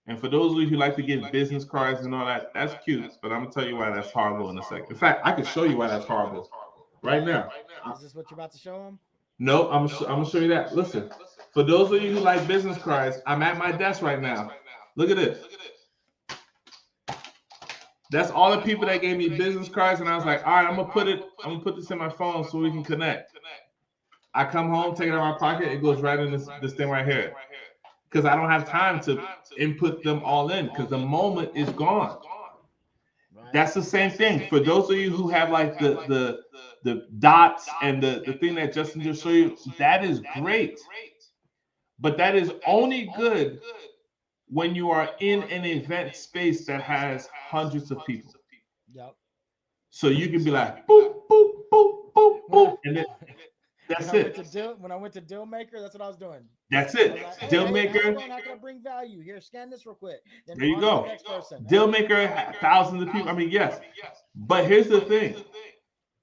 And for those of you who like to give business cards and all that, that's cute. But I'm gonna tell you why that's horrible in a second. In fact, I can show you why that's horrible right now. Is this what you're about to show him? No, I'm gonna show you that. Listen, for those of you who like business cards, I'm at my desk right now. Look at this. That's all the people that gave me business cards, and I was like, all right, I'm gonna put this in my phone so we can connect. I come home, take it out of my pocket, it goes right in this thing right here. Because I don't have time to input them all in because the moment is gone. Right. That's the same thing. For those of you who have like the dots and the thing that Justin just showed you, that is great. But that is only good when you are in an event space that has hundreds of people. Yep. So you can be like boop, boop, boop, boop, When I boop, and then when that's I went to it. Deal Maker, that's what I was doing. That's I was it. like, hey, Deal hey, how's it maker, going? How can I bring value? Here, scan this real quick. Then there you on to the go. next person. Deal Hey, maker, thousands of people. I mean, yes. But here's the thing.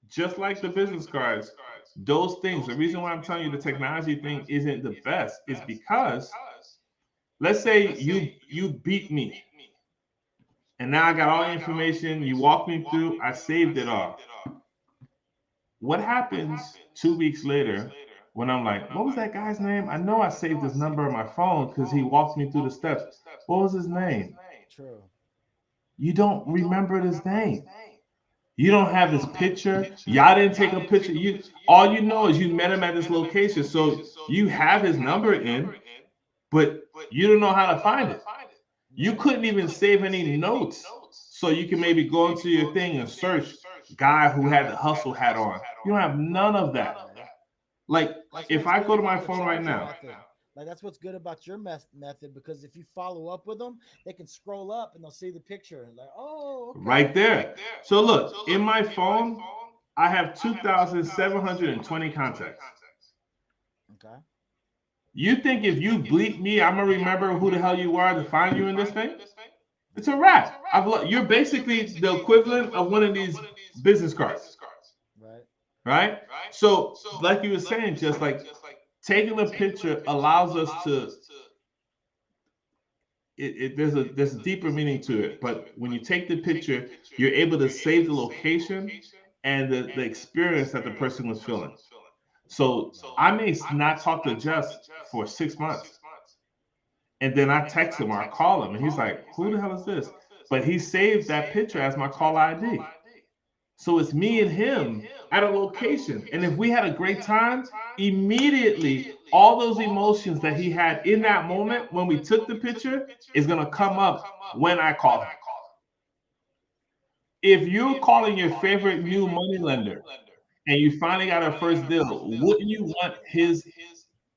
Just like the business cards, those things, the reason why I'm telling you the technology thing isn't the best is because let's say you beat me and now I got all the information, you walked me through, I saved it all. What happens 2 weeks later when I'm like, what was that guy's name? I know I saved his number on my phone because he walked me through the steps. What was his name? true. You don't remember his name. You don't have his picture. Y'all didn't take a picture. You all you know is you met him at this location. So you have his number in, but you don't know how to find it. You Right. couldn't even save any notes. So you can maybe go into your thing and search guy who had the hustle hat on. You don't have none of that. No. Like That's if what's I good go to my about the phone right charger now, method. Like that's what's good about your method because if you follow up with them, they can scroll up and they'll see the picture. Like, oh, okay. right there. So look, in my phone, I have 2,720 contacts. Okay. You think if you bleep me, I'm gonna remember who the hell you are to find you in this thing? It's a wrap. You're basically the equivalent of one of these business cards, Right. right? So, like you were saying, just like taking a picture allows us to there's a deeper meaning to it. But when you take the picture, you're able to save the location and the experience that the person was feeling. So I may not talk to Jess for 6 months, and then I text him or I call him, and he's like, "Who the hell is this?" But he saved that picture as my call ID. So it's me and him at a location. And if we had a great time, immediately all those emotions that he had in that moment when we took the picture is going to come up when I call him. If you're calling your favorite new money lender and you finally got a first deal, wouldn't you want his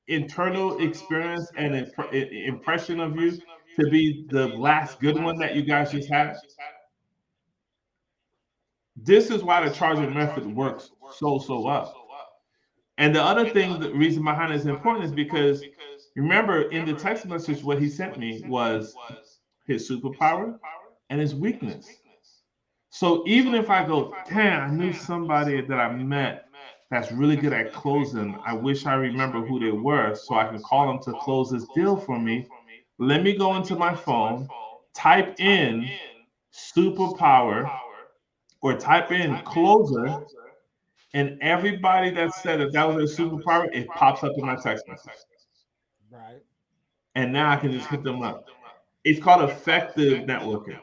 internal experience and impression of you to be the last good one that you guys just had? This is why the charging method works so well. And the other thing, the reason behind it is important is because remember in the text message, what he sent me was his superpower and his weakness. So even if I go, damn, I knew somebody that I met that's really good at closing. I wish I remember who they were so I can call them to close this deal for me. Let me go into my phone, type in superpower or type in closer, and everybody that said that was their superpower, it pops up in my text message. Right. And now I can just hit them up. It's called effective networking.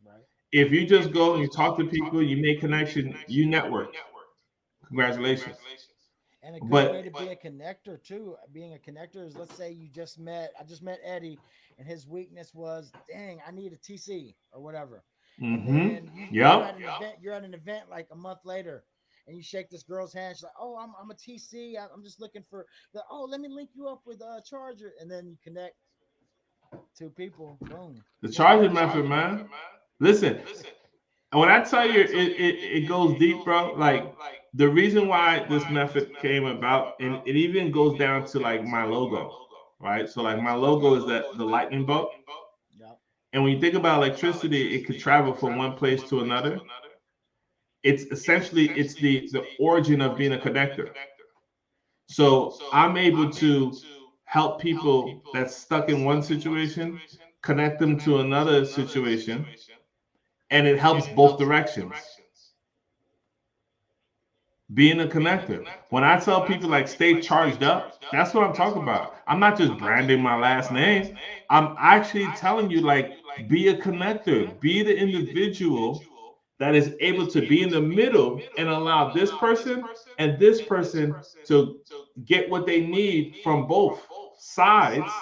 Right. If you just go and you talk to people, you make connection, you networked. Congratulations. And a good way But to be a connector too. Being a connector is, let's say you just met. I just met Eddie, and his weakness was, dang, I need a TC or whatever. And then you're at yep. an event. You're at an event like a month later, and you shake this girl's hand. She's like, "Oh, I'm a TC. I'm just looking for the. Oh, let me link you up with a charger." And then you connect two people. Boom, The get charging charged. method, man. Listen, and when I tell you it goes deep, bro, like the reason why this method came about, and it even goes down to like my logo, right? So like my logo is that the lightning bolt. Yep. And when you think about electricity, it could travel from one place to another. It's essentially it's the origin of being a connector. So I'm able to help people that's stuck in one situation, connect them to another situation, and it helps both directions. Being a connector. When I tell people like stay charged up, that's what I'm talking about. I'm not just branding my last name. I'm actually telling you like be a connector, be the individual that is able to be in the middle and allow this person and this person to get what they need from both sides.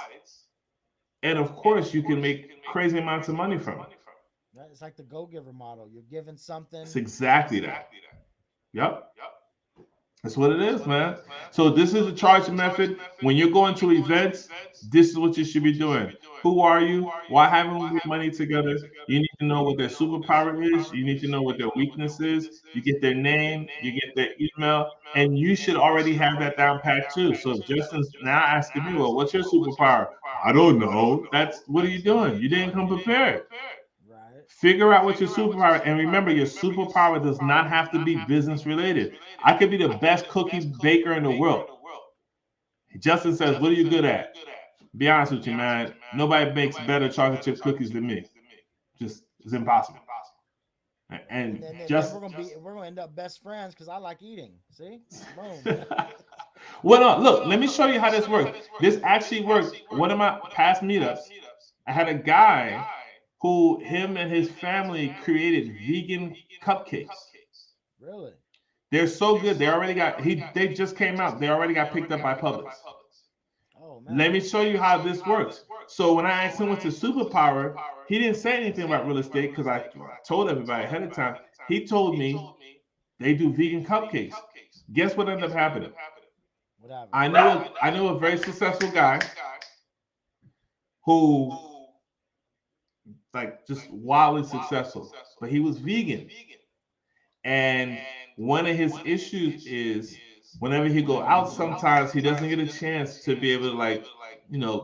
And of course, you can make crazy amounts of money from it. Right? It's like the go giver model. You're given It's something. exactly that. Yep. That's what it is, man. So this is the charging method. When you're going to events, this is what you should be doing. Who are you? Why haven't we made money together? You need to know what their superpower is. You need to know what their weakness is. You get their name, you get their email, and you should already have that down pat too. So if Justin's now asking me, well, what's your superpower? I don't know. That's what are you doing? You didn't come prepared. Right. Figure out what your superpower, and remember, your superpower does not have to be business related. I could be the best cookie baker in the world. Justin says, "What are you good at?" Be honest with you, man. Nobody makes better chocolate chip cookies than me. Just it's impossible. And And then just we're gonna end up best friends because I like eating. See, boom. well, no, look, let me show you how this works. This actually worked. One of my past meetups, I had a guy who him and his family created vegan cupcakes. Really? They're so good. They already got they just came out. They already got picked up by Publix. Oh Let man. me show you how this works. So when I asked him what's his superpower, he didn't say anything about real estate because I told everybody ahead of time. He told me they do vegan cupcakes. Guess what ended up happening? What happened? I knew a very successful guy who like just wildly successful, but he was vegan. And one of his issues is whenever he go out, sometimes he doesn't get a chance to be able to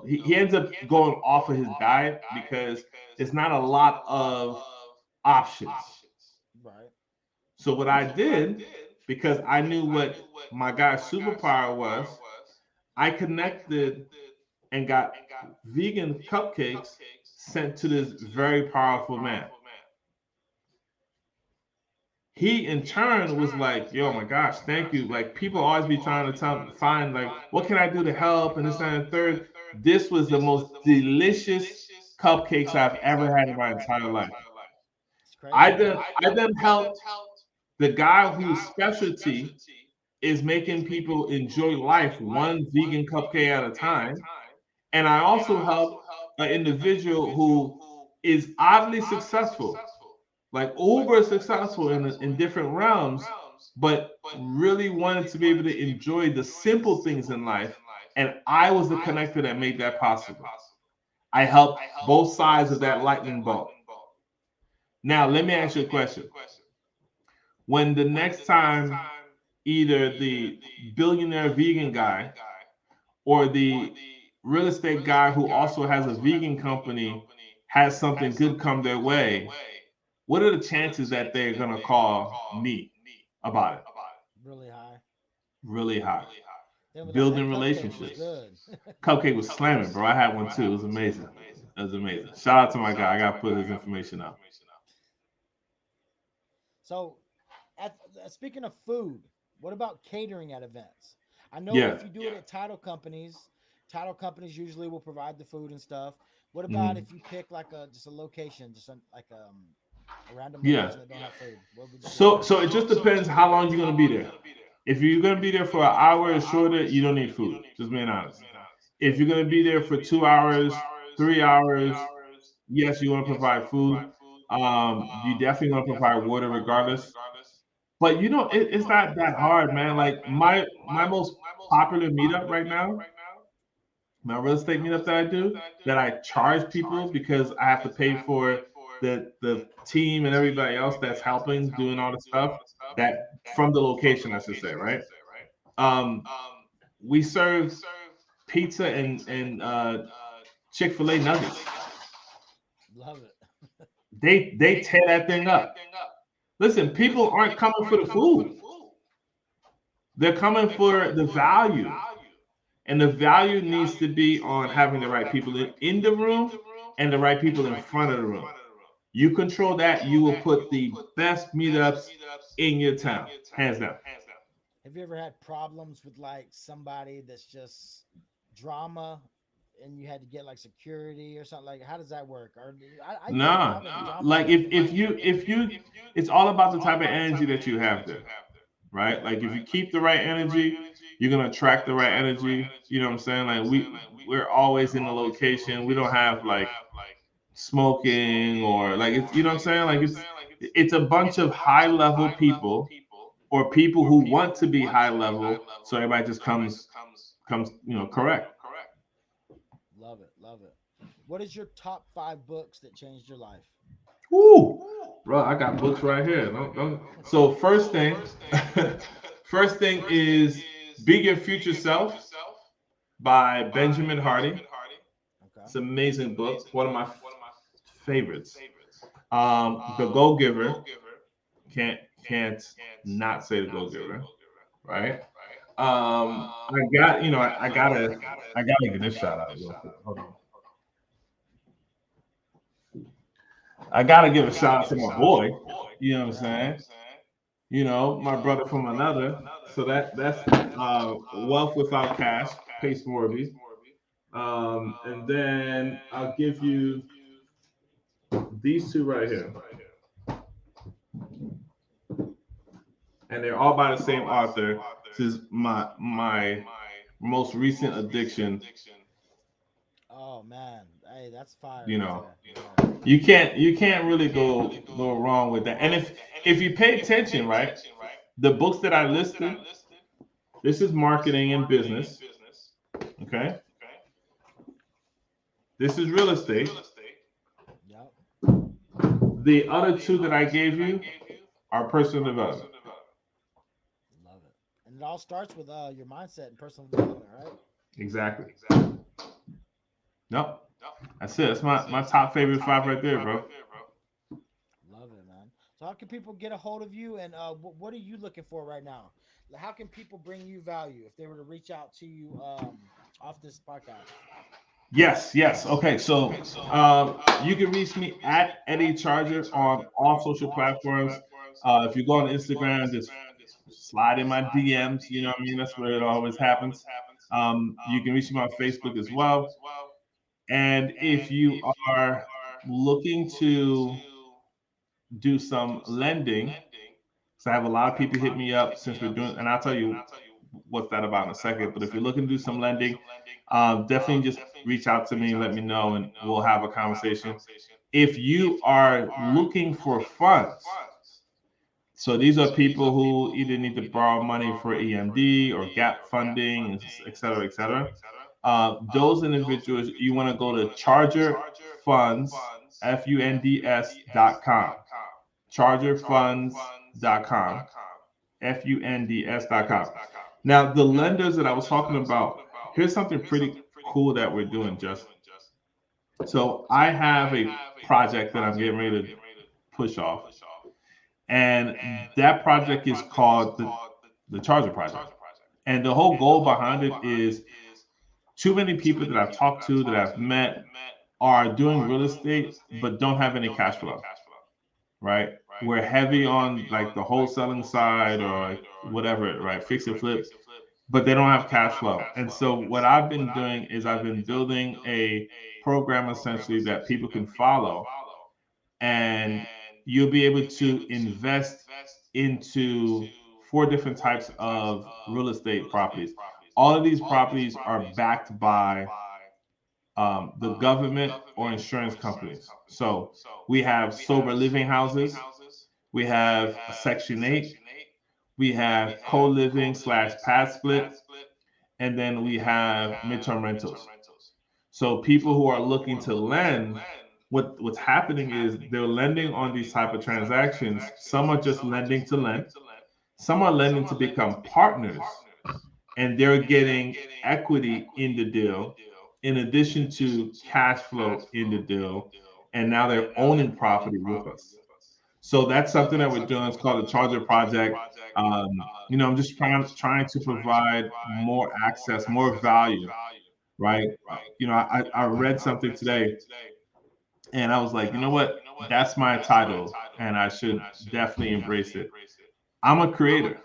he ends up going off of his diet because it's not a lot of options. Right. So what I did, because I knew what my guy's superpower was, I connected and got vegan cupcakes sent to this very powerful man. He in turn was like, "Yo, my gosh, thank you." Like people always be trying to find like, what can I do to help and this and the third. This was the most delicious cupcakes I've ever had in my entire life. It's crazy. I then helped the guy whose specialty is making people enjoy life one vegan cupcake at a time. And I also helped an individual who is oddly successful, like uber successful in different realms, but really wanted to be able to enjoy the simple things in life. And I was the connector that made that possible. I helped both sides of that lightning bolt. Now, let me ask you a question. When the next time either the billionaire vegan guy or the real estate guy who also has a vegan company has something good come their way, what are the chances that they're going to call me about it? Really high. Really high. They'll be like, that Building cupcake was relationships. good. Cupcake was slamming, bro. I had one too. It was amazing. It was amazing. Shout out to my guy. I got to put his information out. So, at, speaking of food, what about catering at events? I know Yeah. if you do it at title companies usually will provide the food and stuff. What about Mhm. if you pick like a just a location, just a random Yeah. location that don't have food? What would you So do? it just depends how long you're gonna be there. If you're gonna be there for an hour or shorter, you don't need food. Just being honest. Okay. If you're gonna be there for 2 hours, 3 hours, yes, you want to provide food. You definitely want to provide water regardless. But it's not that hard, man. Like my most popular meetup right now, my real estate meetup that I do, that I charge people because I have to pay for the team and everybody else that's helping doing all the stuff that from the location, I should say, right? Um, we serve pizza and Chick-fil-A nuggets. Love it. They tear that thing up. Listen, people aren't coming for the food. They're coming for the value. And the value needs to be on having the right people in the room and the right people in front of the room. You control that, you will put the best meetups in your town, hands down. Have you ever had problems with like somebody that's just drama and you had to get like security or something? Like, how does that work? Or I get it. Nah, I've been drama like enough in my life. it's all about the type of energy that you have there, right? Like if you keep the right energy, you're gonna attract the right energy. You know what I'm saying? Like we're always in the location. We don't have like smoking or like it's you know what I'm saying? Like it's a bunch of high level people or people who want to be high level, so everybody just comes correct. Love it. Love it. What is your top five books that changed your life? Woo, bro, I got books right here. So first thing is Be Your Future Self by Benjamin Hardy. Okay. It's an amazing book, one of my favorites. The Go Giver, can't not say the Go Giver, right? I got I gotta give this shout out real quick. Hold on. I gotta give a shout out to my boy. You know what I'm Right. saying? My brother from another. So that's Wealth Without Cash, Pace Morby. And then I'll give you these two right here, and they're all by the same author. This is my most recent addiction. Oh man. Hey, that's fire You right know, there. Yeah. you can't really go wrong with that. And if you pay attention, right, the books that I listed, this is marketing and business. Okay, this is real estate. Yep. The other two that I gave you are personal development. Love it. And it all starts with your mindset and personal development, right? Exactly. Nope. That's it. That's my top favorite five right there, bro. Love it, man. So how can people get a hold of you and what are you looking for right now? How can people bring you value if they were to reach out to you off this podcast? Yes, yes. Okay, so you can reach me at Eddie Charger on all social platforms. If you go on Instagram, just slide in my DMs. You know what I mean? That's where it always happens. You can reach me on Facebook as well. And if you are looking to do some lending, so I have a lot of people hit me up since we're doing, and I'll tell you what's that about in a second. But if you're looking to do some lending, definitely just reach out to me, let me know, and we'll have a conversation. If you are looking for funds, so these are people who either need to borrow money for EMD or gap funding, et cetera, et cetera. Those individuals, you want to go to Charger Funds, funds.com. Chargerfunds.com, funds.com. Now, the lenders that I was talking about, here's something pretty cool that we're doing, just so I have a project that I'm getting ready to push off, and that project is called the Charger Project. And the whole goal behind it is too many people that I've talked to, that I've met, are doing real estate but don't have any cash flow, right? We're heavy on like the wholesaling side or whatever, right? Fix and flip, but they don't have cash flow. And so what I've been doing is I've been building a program essentially that people can follow, and you'll be able to invest into four different types of real estate properties. All of these properties are backed by the government or insurance companies. So we have sober living houses, we have a Section 8, we have co living slash pad split, and then we have midterm rentals. So people who are looking to lend, what's happening is they're lending on these type of transactions. Some are just lending to lend. Some are lending to become partners, and they're getting equity in the deal in addition to cash flow in the deal, and now they're owning property with us. So that's something that we're doing. It's called the Charger Project. I'm just trying to provide more access, more value, right? I read something today, and I was like, you know what? That's my title, and I should definitely embrace it. I'm a creator,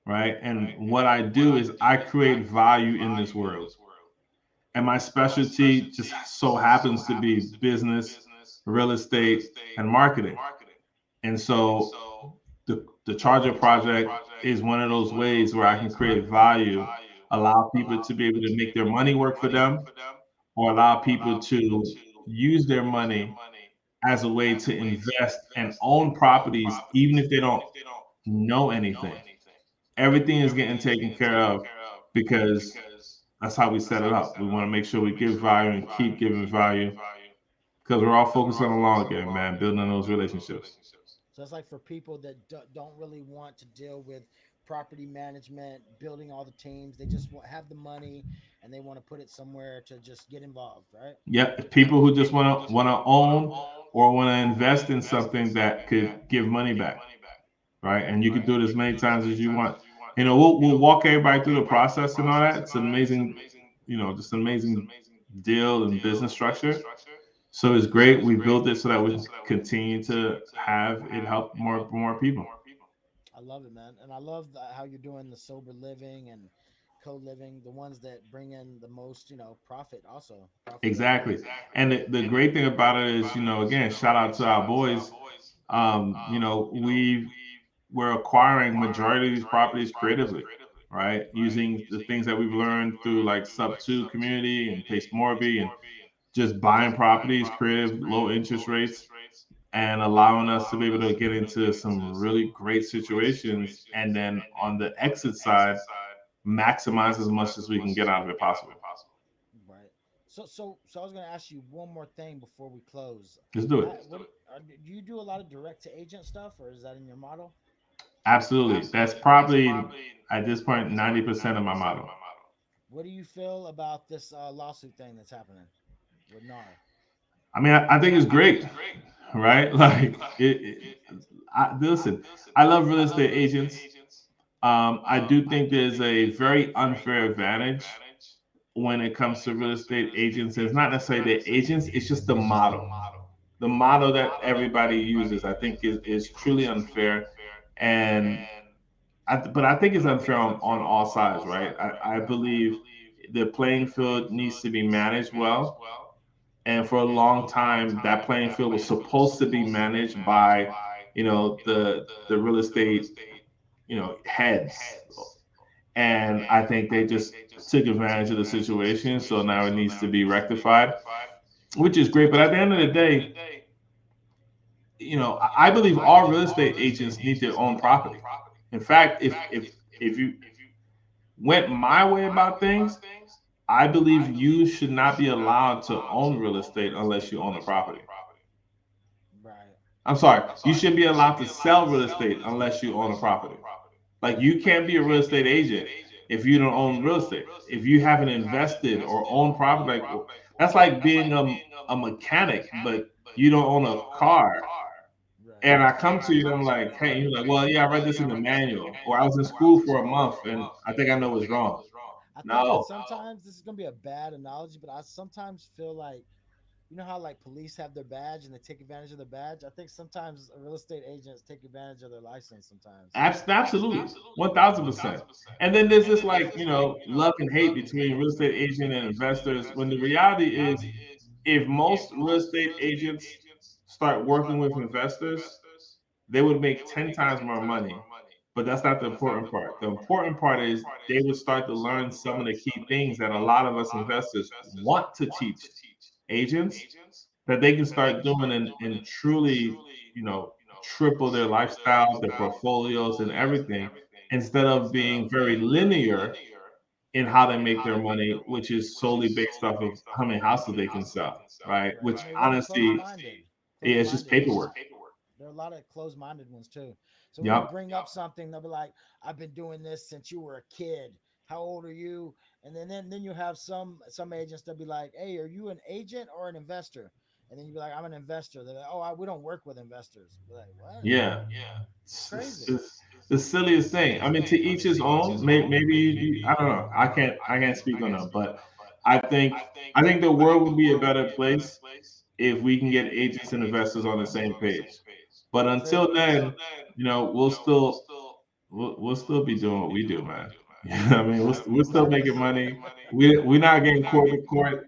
right? And what I do is I create value in this world. And my specialty just so happens to be business, real estate, and marketing. And so the Charger Project is one of those ways where I can create value, allow people to be able to make their money work for them, or allow people to use their money as a way to invest and own properties, even if they don't know anything. Everything is getting taken care of because that's how we set it up. We want to make sure we give value and keep giving value because we're all focused on the long game, man, building those relationships. So it's like for people that don't really want to deal with property management, building all the teams. They just have the money and they want to put it somewhere to just get involved, right? Yep, people who just want to own or want to invest in something that could give money back, right? And you can do it as many times as you want. We'll walk everybody through the process and all that. It's an amazing, just an amazing deal and business structure. So it's great. We built it so that we can continue to have it help more people. I love it, man, and I love how you're doing the sober living and co-living, the ones that bring in the most, profit, also profitability. Exactly. And the great thing about it is, again, shout out to our boys. We're acquiring majority of these properties creatively, right? Using the things that we've learned through like Sub Two community and Pace Morby, and just buying properties, creative, low interest rates, and allowing us to be able to get into some really great situations. And then on the exit side, maximize as much as we can get out of it possible. Right. So I was going to ask you one more thing before we close. Let's do it. Do you do a lot of direct to agent stuff, or is that in your model? Absolutely. That's probably at this point 90% of my model. What do you feel about this lawsuit thing that's happening with NAR? I mean, I think it's great, right? Like listen, I love real estate agents. I do think there's a very unfair advantage when it comes to real estate agents. It's not necessarily the agents, it's just the model. The model that everybody uses, I think, is truly unfair. And but I think it's unfair on all sides, right? I believe the playing field needs to be managed well. And for a long time, that playing field was supposed to be managed by, the real estate, heads. And I think they just took advantage of the situation. So now it needs to be rectified, which is great. But at the end of the day, I believe all real estate agents need their own property. In fact, if you went my way about things, I believe you should not be allowed to own real estate unless you own a property. Right. I'm sorry, you should be allowed to sell real estate unless you own a property. Like you can't be a real estate agent if you don't own real estate. If you haven't invested or own property, like that's like being a mechanic, but you don't own a car. Right. And I come to you and I'm like, hey, you're like, well, yeah, I read this in the manual, or I was in school for a month and I think I know what's wrong. I think that No, sometimes this is gonna be a bad analogy, but I sometimes feel like you know how like police have their badge and they take advantage of their badge. I think sometimes real estate agents take advantage of their license sometimes. absolutely, 1,000%. And then there's this like, love and hate between real estate agent and investors. When the reality is, if most real estate agents start working with investors, they would make 10 times more money. But that's not the important part. The important part is they would start to learn some of the key things that a lot of us investors want to teach agents that they can start doing and truly, triple their lifestyle, their portfolios, and everything instead of being very linear in how they make their money, which is solely based off of how many houses they can sell, right? Right. Which And they're really honestly, closed-minded. yeah, it's just Closed-minded ones. paperwork. There are a lot of closed-minded ones too. So when you Yep. bring up something, they'll be like, "I've been doing this since you were a kid. How old are you?" And then you have some agents that'll be like, "Hey, are you an agent or an investor?" And then you be like, "I'm an investor." They're like, "Oh, we don't work with investors." Be like, "What? Yeah. It's It's crazy." the silliest thing. I mean, to each his own. Maybe I don't know. I can't speak on them, but I think I think the world would be a better place if we can get agents and investors on the same page. But True. until then, we'll still be doing what we do, man. You know what I mean? We're still making money. We're not getting court to court.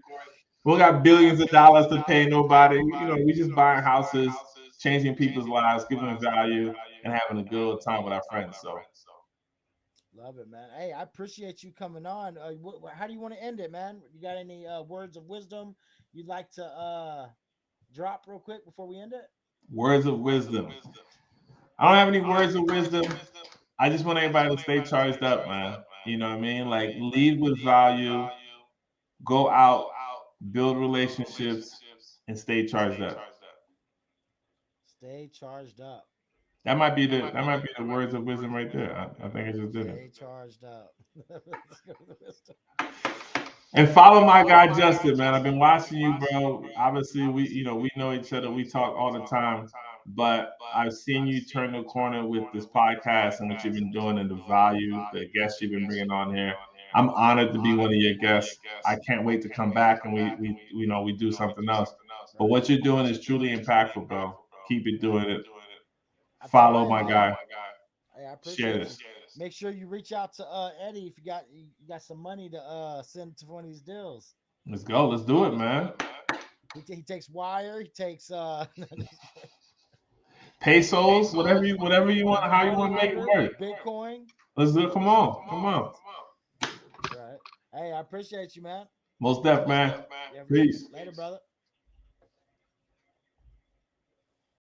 We don't got billions of dollars to pay nobody. We just buying houses, changing people's lives, giving them value, and having a good old time with our friends. So Love it, man. Hey, I appreciate you coming on. How do you want to end it, man? You got any words of wisdom you'd like to drop real quick before we end it? words of wisdom. I don't have any words of wisdom. I just want everybody to stay charged up, man. You know what I mean? Like lead with value, go out, build relationships, and stay charged up. Stay charged up. That might be the words of wisdom right there. I think I just did it. Stay charged up. Let's go to the wisdom. And follow my guy Justin, man. I've been watching you, bro. Obviously, we know each other. We talk all the time, but I've seen you turn the corner with this podcast and what you've been doing and the value, the guests you've been bringing on here. I'm honored to be one of your guests. I can't wait to come back and we do something else. But Right. what you're doing is truly impactful, bro. Keep it doing it. I Follow try, my man. guy. Hey, I Share appreciate you. this. Make sure you reach out to Eddie if you got some money to send to one of these deals. Let's go. Let's do it, man. He takes wire. He takes Pesos, whatever you want, how you want to make it order, work. Bitcoin. Let's do it. Come on, come on. Right. Hey, I appreciate you, man. Most def, man. Yeah. Peace. Later, brother.